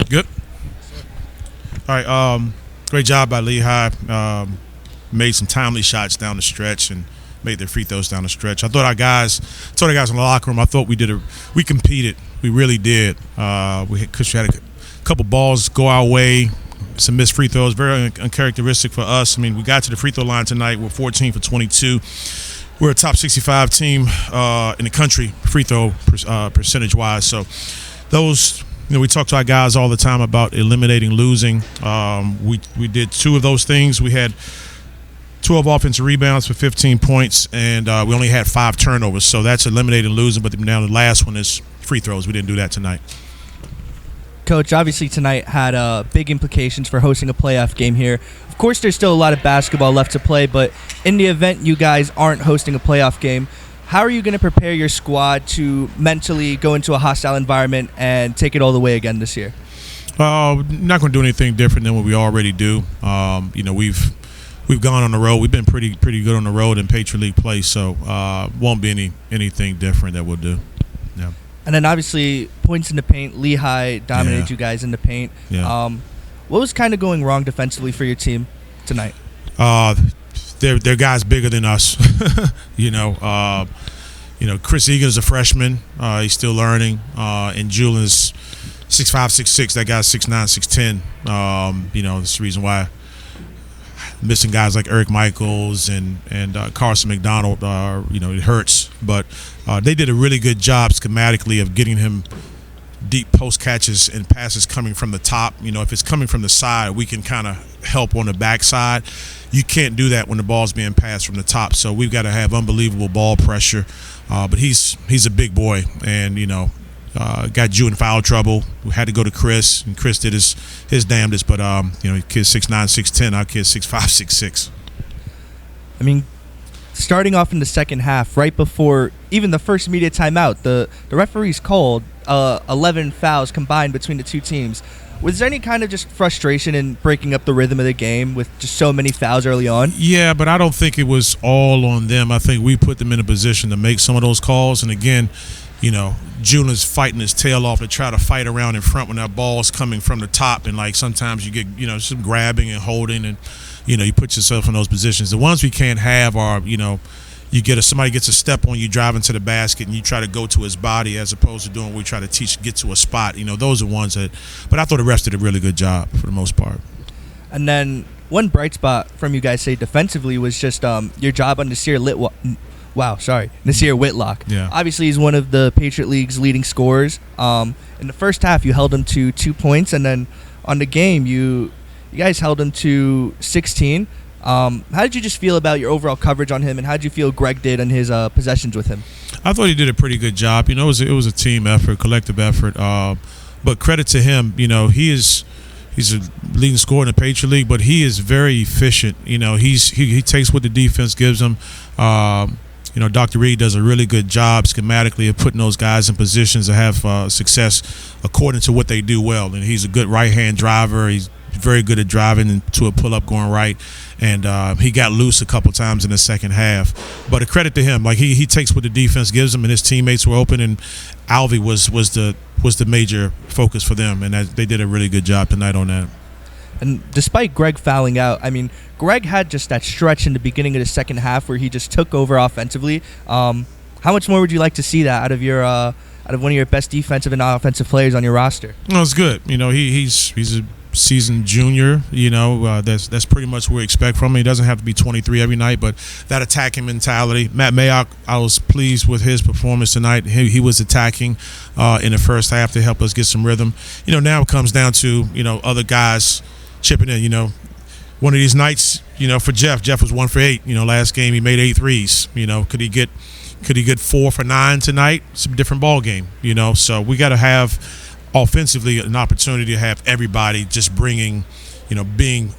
Good. All right. Great job by Lehigh. Made some timely shots down the stretch and made their free throws down the stretch. I thought our guys in the locker room. I thought we competed. We really did. We had a couple balls go our way. Some missed free throws, very uncharacteristic for us. I mean, we got to the free throw line tonight. We're 14 for 22. We're a top 65 team in the country, free throw percentage-wise. So those, we talk to our guys all the time about eliminating losing. We did two of those things. We had 12 offensive rebounds for 15 points, and we only had 5 turnovers. So that's eliminating losing. But now the last one is free throws. We didn't do that tonight. Coach, obviously tonight had big implications for hosting a playoff game here. Of course, there's still a lot of basketball left to play, but in the event you guys aren't hosting a playoff game, how are you going to prepare your squad to mentally go into a hostile environment and take it all the way again this year? Not going to do anything different than what we already do. We've gone on the road. We've been pretty good on the road in Patriot League play, so won't be anything different that we'll do. Yeah. And then obviously points in the paint. Lehigh dominated you guys in the paint. Yeah. What was kind of going wrong defensively for your team tonight? They're guys bigger than us. Chris Egan's a freshman. He's still learning. And Julian's 6'5", 6'6". That guy's 6'9", 6'10". That's the reason why missing guys like Eric Michaels and Carson McDonald, it hurts. But they did a really good job schematically of getting him deep post catches and passes coming from the top. If it's coming from the side, we can kind of help on the backside. You can't do that when the ball's being passed from the top. So we've got to have unbelievable ball pressure. But he's a big boy, and got Jew in foul trouble. We had to go to Chris, and Chris did his damnedest. But kid's 6'9", 6'10". Our kid's 6'5", 6'6". I mean, starting off in the second half, right before even the first immediate timeout, the referees called 11 fouls combined between the two teams. Was there any kind of just frustration in breaking up the rhythm of the game with just so many fouls early on? Yeah, but I don't think it was all on them. I think we put them in a position to make some of those calls. And again, Juna's fighting his tail off to try to fight around in front when that ball's coming from the top. And, sometimes you get, some grabbing and holding and, you put yourself in those positions. The ones we can't have are, somebody gets a step on you driving to the basket and you try to go to his body as opposed to doing what we try to teach, get to a spot. Those are ones that – but I thought the refs did a really good job for the most part. And then one bright spot from you guys, say, defensively was just your job on Nasir Whitlock. Yeah. Obviously, he's one of the Patriot League's leading scorers. In the first half, you held him to 2 points, and then on the game, you guys held him to 16. How did you just feel about your overall coverage on him, and how did you feel Greg did in his possessions with him? I thought he did a pretty good job. It was a team effort, collective effort. But credit to him. He's a leading scorer in the Patriot League, but he is very efficient. He takes what the defense gives him. Dr. Reed does a really good job schematically of putting those guys in positions to have success according to what they do well. And he's a good right-hand driver. He's very good at driving into a pull-up going right. And he got loose a couple times in the second half. But a credit to him. He takes what the defense gives him, and his teammates were open, and Alvey was the major focus for them. And they did a really good job tonight on that. And despite Greg fouling out, Greg had just that stretch in the beginning of the second half where he just took over offensively. How much more would you like to see that out of one of your best defensive and offensive players on your roster? No, it's good. He's a seasoned junior. That's pretty much what we expect from him. He doesn't have to be 23 every night, but that attacking mentality. Matt Mayock, I was pleased with his performance tonight. He was attacking in the first half to help us get some rhythm. Now it comes down to other guys chipping in. One of these nights, for Jeff was 1 for 8. Last game he made 8 threes. Could he get 4 for 9 tonight? It's a different ball game. So we got to have offensively an opportunity to have everybody just bringing, being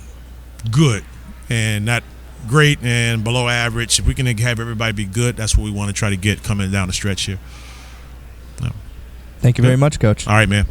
good and not great and below average. If we can have everybody be good, that's what we want to try to get coming down the stretch here. Thank you very much, Coach. All right, man.